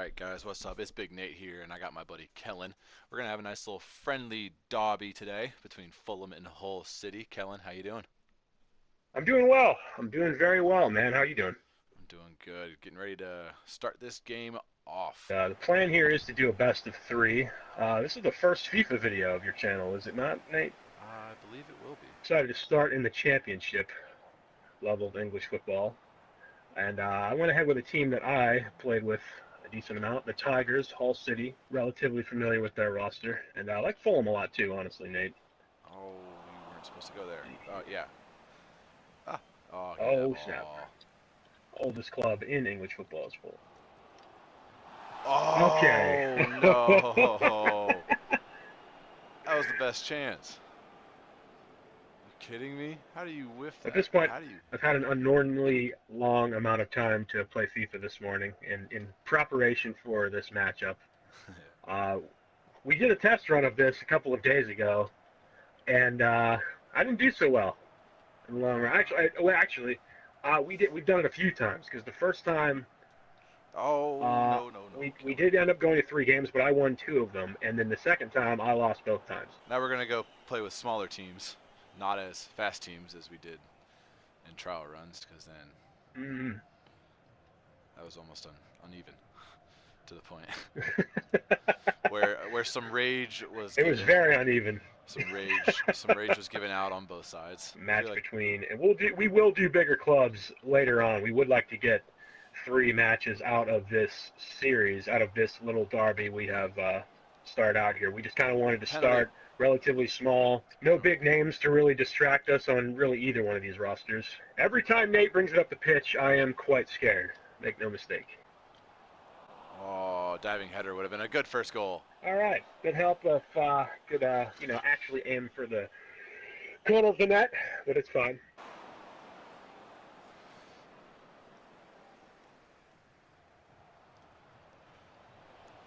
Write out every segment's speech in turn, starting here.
Alright guys, what's up? It's Big Nate here, and I got my buddy Kellen. We're gonna have a nice little friendly derby today between Fulham and Hull City. Kellen, how you doing? I'm doing well. I'm doing very well, man. How you doing? I'm doing good. Getting ready to start this game off. The plan here is to do a best of three. This is the first FIFA video of your channel, is it not, Nate? I believe it will be. Decided to start in the championship level of English football, and I went ahead with a team that I played with a decent amount, the Tigers, Hull City. Relatively familiar with their roster, and I like Fulham a lot too, honestly, Nate. Oh, you weren't supposed to go there. Oh, yeah. Ah. Oh, give me that Oh snap! ball. Oldest club in English football is Fulham. Okay. Oh, no. That was the best chance. You kidding me? How do you whiff At that? this point, How do you... I've had an unnormally long amount of time to play FIFA this morning in preparation for this matchup. Uh, we did a test run of this a couple of days ago, and I didn't do so well in the long run. We've done it a few times because the first time Oh, no, no, no, we Kellen. did end up going to three games, but I won two of them, and then the second time I lost both times. Now we're going to go play with smaller teams, not as fast teams as we did in trial runs, because then Mm. that was almost uneven to the point where some rage was It was given, very uneven. some rage was given out on both sides. I feel Match like between, and we will do bigger clubs later on. We would like to get three matches out of this series, out of this little derby we have started out here. We just kind of wanted to penalty. start relatively small, no big names to really distract us on really either one of these rosters. Every time Nate brings it up the pitch, I am quite scared. Make no mistake. Oh, diving header would have been a good first goal. All right, good help if could actually aim for the corner of the net, but it's fine.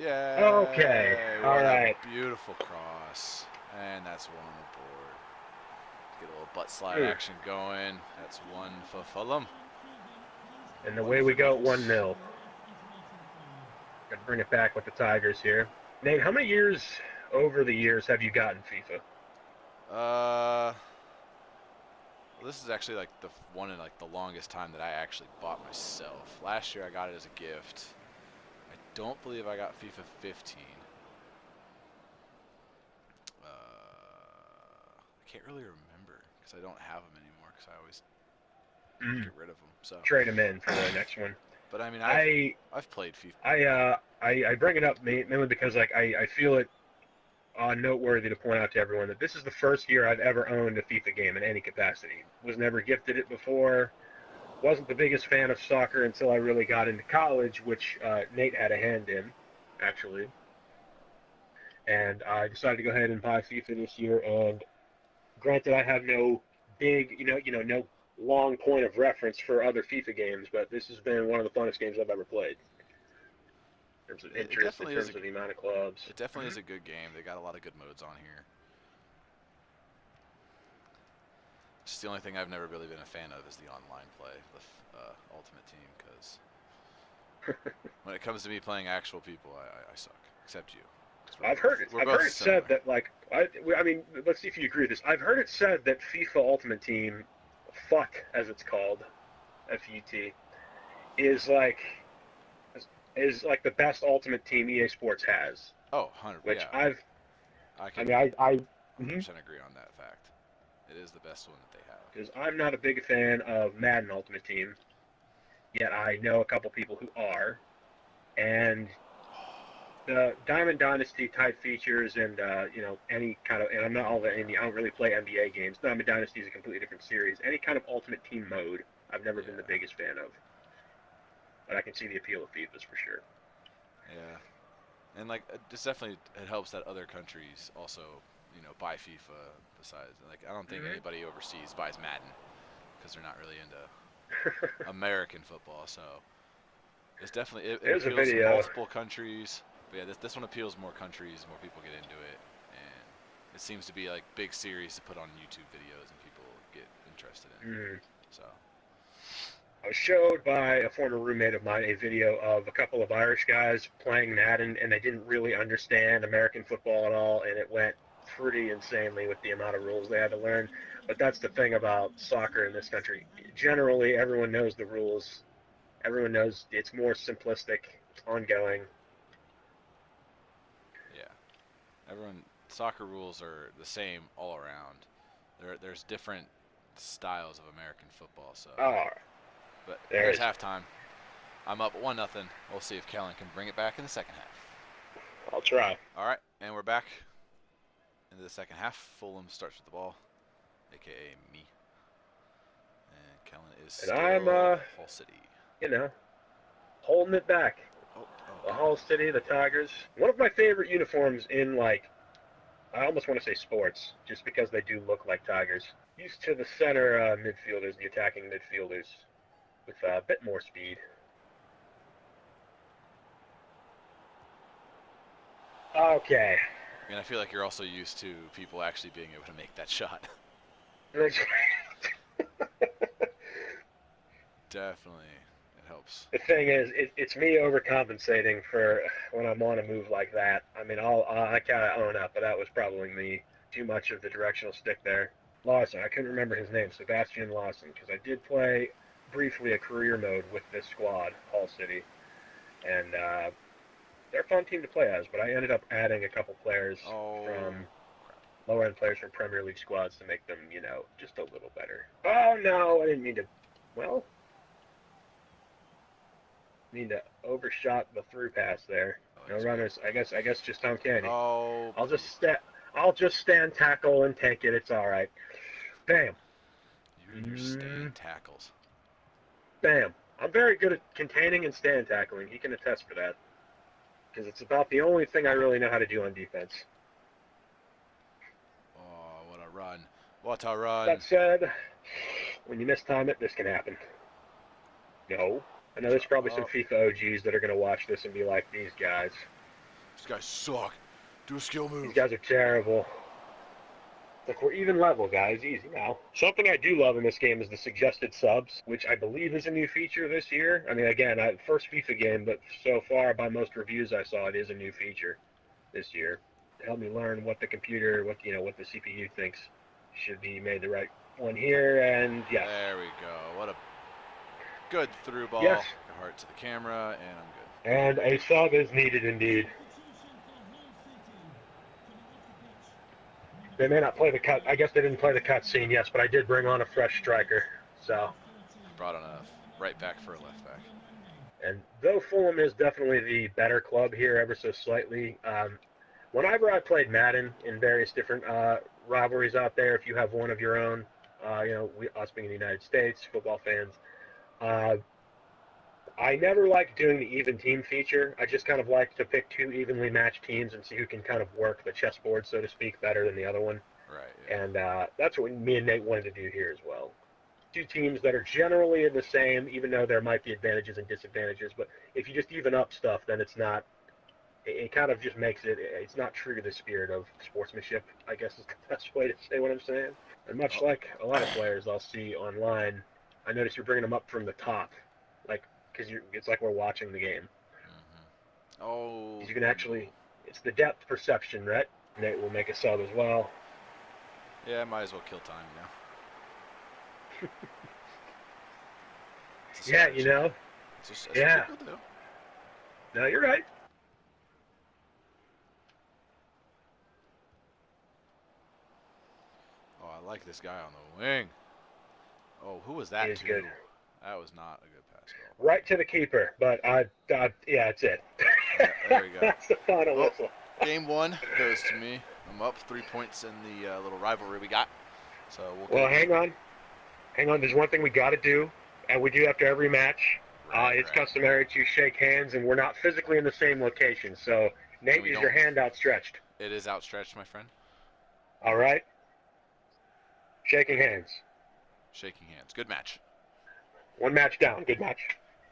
Okay, Yay! all What a right. beautiful cross, and that's one on the board. Get a little butt slide Mm. action going. That's one for Fulham. And One away we for go, Nate. 1-0. Got to bring it back with the Tigers here. Nate, how many years over the years have you gotten FIFA? Uh, well, this is actually like the one in like the longest time that I actually bought myself. Last year I got it as a gift. I don't believe I got FIFA 15. I can't really remember because I don't have them anymore because I always Mm. get rid of them. So, Trade them in for the next one. but I mean I I've played FIFA. I bring it up mainly because I feel it noteworthy to point out to everyone that this is the first year I've ever owned a FIFA game in any capacity. Was never gifted it before. Wasn't the biggest fan of soccer until I really got into college, which Nate had a hand in, actually. And I decided to go ahead and buy FIFA this year. And granted, I have no big, no long point of reference for other FIFA games, but this has been one of the funnest games I've ever played in terms of It interest, in definitely is a terms of the amount of clubs. it definitely is Mm-hmm. a good game. They got a lot of good modes on here. Just the only thing I've never really been a fan of is the online play with Ultimate Team because when it comes to me playing actual people, I suck. Except you, because I've heard it. we're I've both heard it said similar. that I mean, let's see if you agree with this. I've heard it said that FIFA Ultimate Team, FUT as it's called, FUT, is like is like the best Ultimate Team EA Sports has. Oh, 100. Which Yeah, I I can mean, I 100% agree on that fact. It is the best one that they have. because I'm not a big fan of Madden Ultimate Team, yet I know a couple people who are, and the Diamond Dynasty type features and any kind of, and I'm not all that I don't really play NBA games. Diamond Dynasty is a completely different series. Any kind of Ultimate Team mode, I've never been the Yeah, biggest fan of, but I can see the appeal of FIFA's for sure. yeah, and like it helps that other countries also buy FIFA. Besides, like I don't think Mm-hmm. anybody overseas buys Madden because they're not really into American football. So it's definitely it There's a appeals to video. multiple countries. But yeah, this one appeals more countries, more people get into it, and it seems to be like big series to put on YouTube videos and people get interested in. Mm. So I was showed by a former roommate of mine a video of a couple of Irish guys playing Madden, and they didn't really understand American football at all, and it went pretty insanely with the amount of rules they had to learn. But that's the thing about soccer in this country. Generally, everyone knows the rules. Everyone knows it's more simplistic, it's ongoing. Yeah. Soccer rules are the same all around. There's different styles of American football. So, Oh, but there here's is. halftime. I'm up 1-0. We'll see if Kellen can bring it back in the second half. I'll try. All right, and we're back into the second half. Fulham starts with the ball, aka me, and Kellen is And still I'm, Hull City. you know, holding it back. Oh, The okay. Hull City, the Tigers. One of my favorite uniforms in, like, I almost want to say sports, just because they do look like Tigers. Used to the center midfielders, the attacking midfielders, with a bit more speed. Okay. I mean, I feel like you're also used to people actually being able to make that shot. Definitely, it helps. The thing is, it's me overcompensating for when I'm on a move like that. I mean, I kind of own up, but that was probably me. Too much of the directional stick there. Lawson, I couldn't remember his name, Sebastian Lawson, because I did play briefly a career mode with this squad, Hull City, and they're a fun team to play as. But I ended up adding a couple players Oh, from crap. lower end players from Premier League squads to make them, just a little better. Oh no, I didn't mean to. Well, mean to overshot the through pass there. Oh, No he's runners. I guess just Tom Candy. Oh, I'll just stand tackle and take it. It's all right. Bam. you and your stand tackles. Bam. I'm very good at containing and stand tackling. He can attest for that. Because it's about the only thing I really know how to do on defense. Oh, what a run. What a run. That said, when you mistime it, this can happen. No. I know there's probably some FIFA OGs that are going to watch this and be like, these guys. These guys suck. Do a skill move. These guys are terrible. Look, we're even level, guys. Easy now. Something I do love in this game is the suggested subs, which I believe is a new feature this year. I mean, again, first FIFA game, but so far, by most reviews I saw, it is a new feature this year. To help me learn what the computer, what the CPU thinks should be made the right one here, and yes. There we go. What a good through ball. Yes. Heart to the camera, and I'm good. And a sub is needed indeed. They may not play the cut. I guess they didn't play the cut scene, yes, but I did bring on a fresh striker. So. Brought on a right back for a left back. And though Fulham is definitely the better club here, ever so slightly, whenever I played Madden in various different rivalries out there, if you have one of your own, us being in the United States, football fans, I never liked doing the even team feature. I just kind of like to pick two evenly matched teams and see who can kind of work the chessboard, so to speak, better than the other one. Right. Yeah. And that's what me and Nate wanted to do here as well. Two teams that are generally the same, even though there might be advantages and disadvantages. But if you just even up stuff, then it's not. It kind of just makes it. It's not true to the spirit of sportsmanship, I guess is the best way to say what I'm saying. And much like a lot of players I'll see online, I notice you're bringing them up from the top, like because it's like we're watching the game. Mm-hmm. Oh. You can actually. It's the depth perception, right? Nate will make a sub as well. Yeah, might as well kill time now. Yeah, That's yeah. what people do. No, you're right. Oh, I like this guy on the wing. Oh, who was that to? Good. That was not a good pass ball. Right to the keeper, but yeah, that's it. Yeah, there we go. That's the final whistle. Game 1 goes to me. I'm up 3 points in the little rivalry we got. So Well, hang on. There's one thing we got to do, and we do after every match. It's customary to shake hands, and we're not physically in the same location. So, Nate, is your hand outstretched? It is outstretched, my friend. All right. Shaking hands. Shaking hands. Good match. One match down. Good match.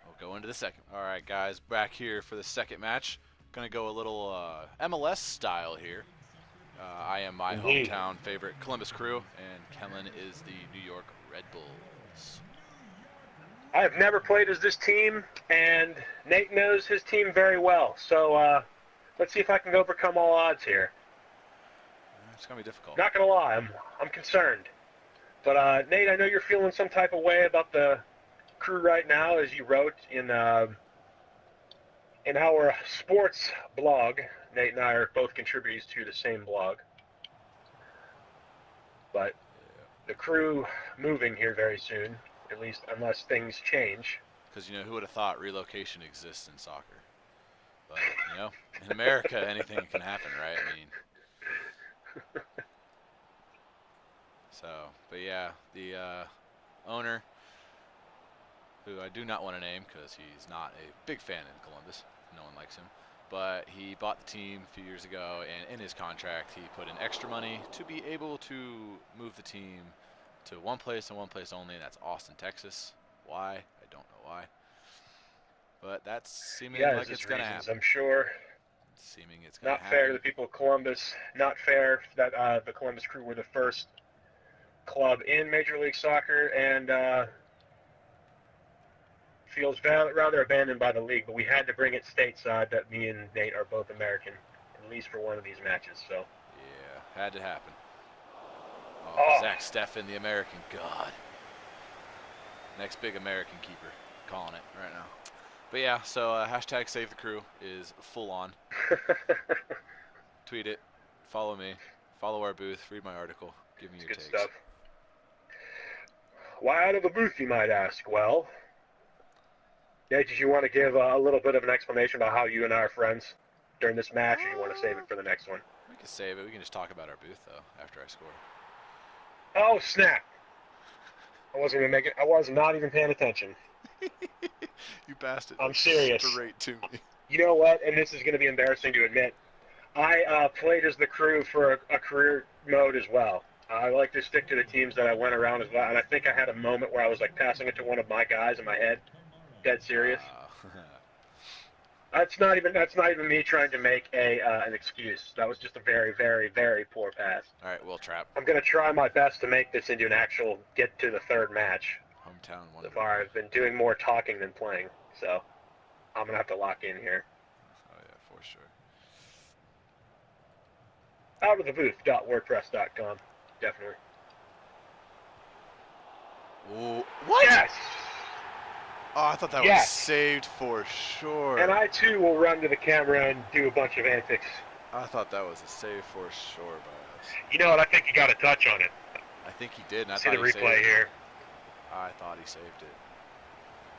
We'll go into the second. All right, guys, back here for the second match. Gonna go a little MLS style here. I am my hometown favorite Columbus Crew, and Kellen is the New York Red Bulls. I have never played as this team, and Nate knows his team very well. So let's see if I can overcome all odds here. It's gonna be difficult. Not gonna lie, I'm concerned. But Nate, I know you're feeling some type of way about the crew right now, as you wrote in our sports blog. Nate and I are both contributors to the same blog. But the crew moving here very soon, at least unless things change. Because, who would have thought relocation exists in soccer? But, in America, anything can happen, right? I mean, but yeah, the owner, who I do not want to name because he's not a big fan in Columbus. No one likes him. But he bought the team a few years ago, and in his contract, he put in extra money to be able to move the team to one place and one place only, and that's Austin, Texas. Why? I don't know why. But that's seeming like it's going to happen. I'm sure. Seeming it's going to happen. Not fair to the people of Columbus. Not fair that the Columbus Crew were the first club in Major League Soccer, and feels rather abandoned by the league. But we had to bring it stateside. That me and Nate are both American, at least for one of these matches. So yeah, had to happen. Oh, Zach Steffen, the American God. Next big American keeper. Calling it right now. But yeah, so hashtag Save the Crew is full on. Tweet it. Follow me. Follow our booth. Read my article. Give me your takes. Good stuff. Why out of the booth, you might ask? Well, yeah, did you want to give a little bit of an explanation about how you and I are friends during this match, or you want to save it for the next one? We can save it. We can just talk about our booth, though, after I score. Oh, snap. I wasn't going to make it. I was not even paying attention. You bastard. I'm serious. Straight to me. You know what? And this is going to be embarrassing to admit. I played as the crew for a career mode as well. I like to stick to the teams that I went around as well. And I think I had a moment where I was like passing it to one of my guys in my head. Dead serious. That's not even me trying to make an excuse. That was just a very, very, very poor pass. All right, well, Trap. I'm going to try my best to make this into an actual get to the third match. Hometown one. So far, I've been doing more talking than playing, so I'm going to have to lock in here. Oh, yeah, for sure. Outofthebooth.wordpress.com. Definitely. Ooh, what? Yes! Oh, I thought that was saved for sure. And I, too, will run to the camera and do a bunch of antics. I thought that was a save for sure by us. You know what? I think he got a touch on it. I think he did, and I See thought the he saved replay here. I thought he saved it.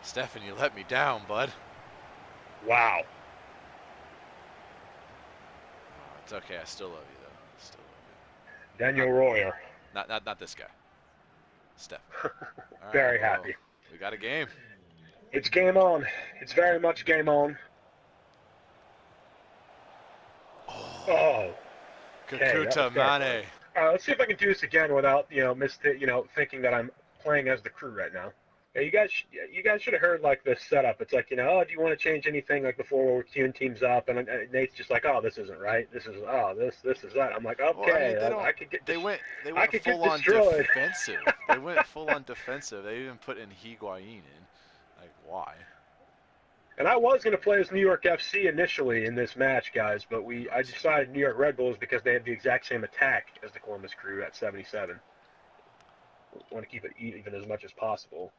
Stefan, you let me down, bud. Wow. Oh, it's okay. I still love you, though. Still love you. Daniel Royer. Not this guy. Stefan. Very happy. We got a game. It's game on. It's very much game on. Oh. Kakuta Mane. Let's see if I can do this again without, thinking that I'm playing as the crew right now. Yeah, you guys should have heard like this setup. It's like, do you want to change anything like before we're queuing teams up? And Nate's just like, oh, this isn't right. This is that. I'm like, okay, well, I could get. They went could full get on destroyed. defensive. They went full on defensive. They even put in Higuain in. Like, why? And I was going to play as New York FC initially in this match, guys, but I decided New York Red Bulls because they have the exact same attack as the Columbus Crew at 77. Want to keep it even as much as possible.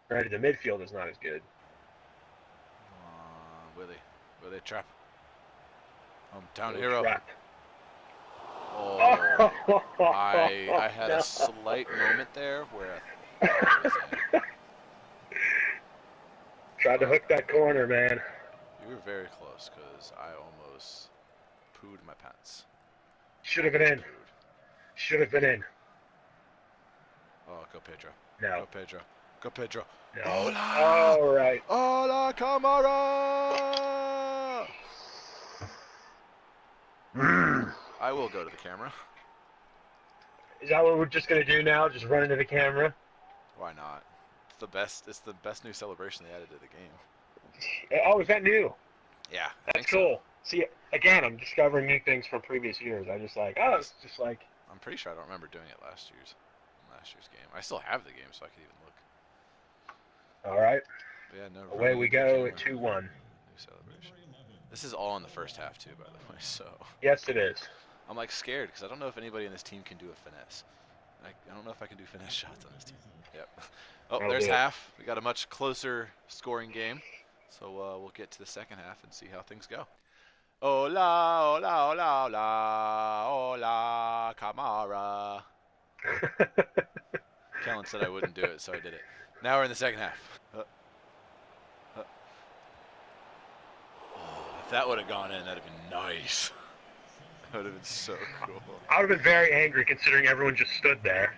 Granted, the midfield is not as good. Willie Trap. Hometown Willie hero. Trap. Oh, I had a slight moment there where I thought it was in. Tried to hook that corner, man. You were very close because I almost pooed my pants. Should have been in. Should have been in. Oh, go Pedro. No. Go Pedro. Go Pedro. No. Hola! All right. Hola, Camara! I will go to the camera. Is that what we're just going to do now? Just run into the camera? Why not? It's the best new celebration they added to the game. Oh, is that new? Yeah. That's cool. So. See, again, I'm discovering new things from previous years. I just like, it's just like. I'm pretty sure I don't remember doing it last year's game. I still have the game, so I could even look. All right. But yeah, no. Away Running we into the go camera. at 2-1. New celebration. This is all in the first half too, by the way. So Yes, it is. I'm like scared because I don't know if anybody in this team can do a finesse. I don't know if I can do finesse shots on this team. Yep. Oh, I'll there's do it. half. We got a much closer scoring game. So we'll get to the second half and see how things go. Hola, hola, hola, hola, hola, Camara. Kellen said I wouldn't do it, so I did it. Now we're in the second half. Oh, if that would have gone in, that'd have been nice. That would have been so cool. I would have been very angry considering everyone just stood there.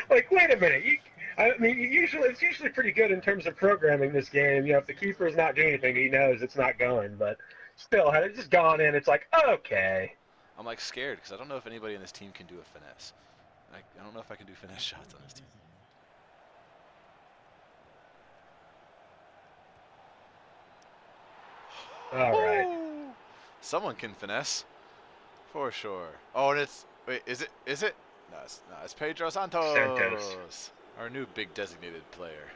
Like, wait a minute. I mean, it's usually pretty good in terms of programming this game. You know, if the keeper's not doing anything, he knows it's not going. But still, had it just gone in, it's like, okay. I'm like scared because I don't know if anybody in this team can do a finesse. I don't know if I can do finesse shots on this team. All right. Someone can finesse, for sure. Oh, and it's wait, is it? No, it's Pedro Santos, our new big designated player,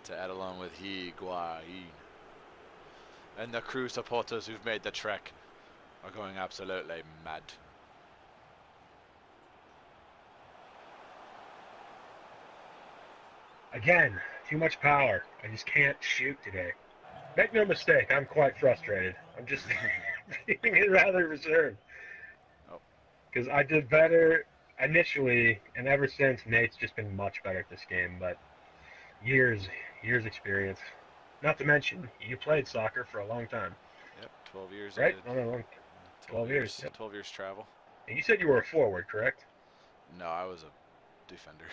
to add along with Higuain. And the crew supporters who've made the trek are going absolutely mad. Again, too much power. I just can't shoot today. Make no mistake, I'm quite frustrated. I'm just being rather reserved. Oh. Because I did better initially, and ever since, Nate's just been much better at this game. But years experience. Not to mention, you played soccer for a long time. Yep, 12 years right? I did. No, 12 years. Yep. 12 years travel. And you said you were a forward, correct? No, I was a defender.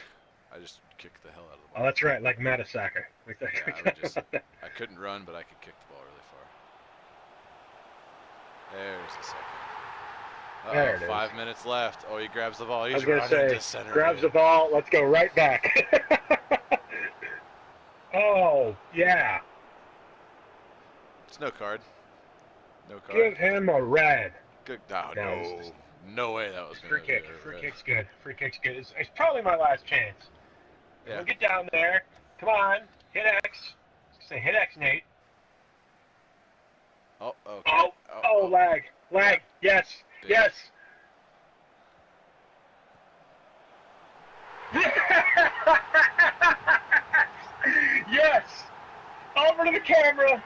I just kicked the hell out of the ball. Oh, that's right, like Matasaka. Yeah, I couldn't run, but I could kick the ball really far. There's the second. There it is. 5 minutes left. Oh, he grabs the ball. He's I was going to say, center grabs the ball, let's go right back. Oh, yeah. It's no card. No card. Give him a red. Good. No. No way that was Free kick. Free red. kick's good. Free kick's good. It's probably my last chance. Yeah. We'll get down there. Come on. Hit X. Say hit X, Nate. Oh, okay. Oh, lag. Lag. Yes. Big. Yes. Yes. Over to the camera.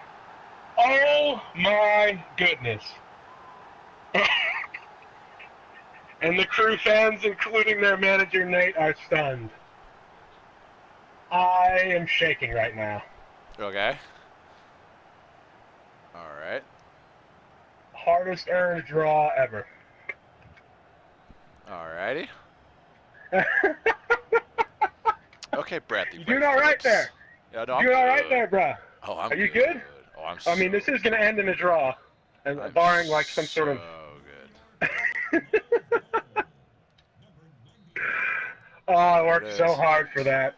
Oh my goodness. And the crew fans, including their manager Nate, are stunned. I am shaking right now. Okay. Alright. Hardest earned draw ever. Alrighty. Okay, Bradley. You doing alright there? Yeah, no, you doing alright there, bro? Oh, I'm Are you good? Oh, I'm I mean, this is going to end in a draw. And barring like some sort of... good. Oh, I worked so hard for that.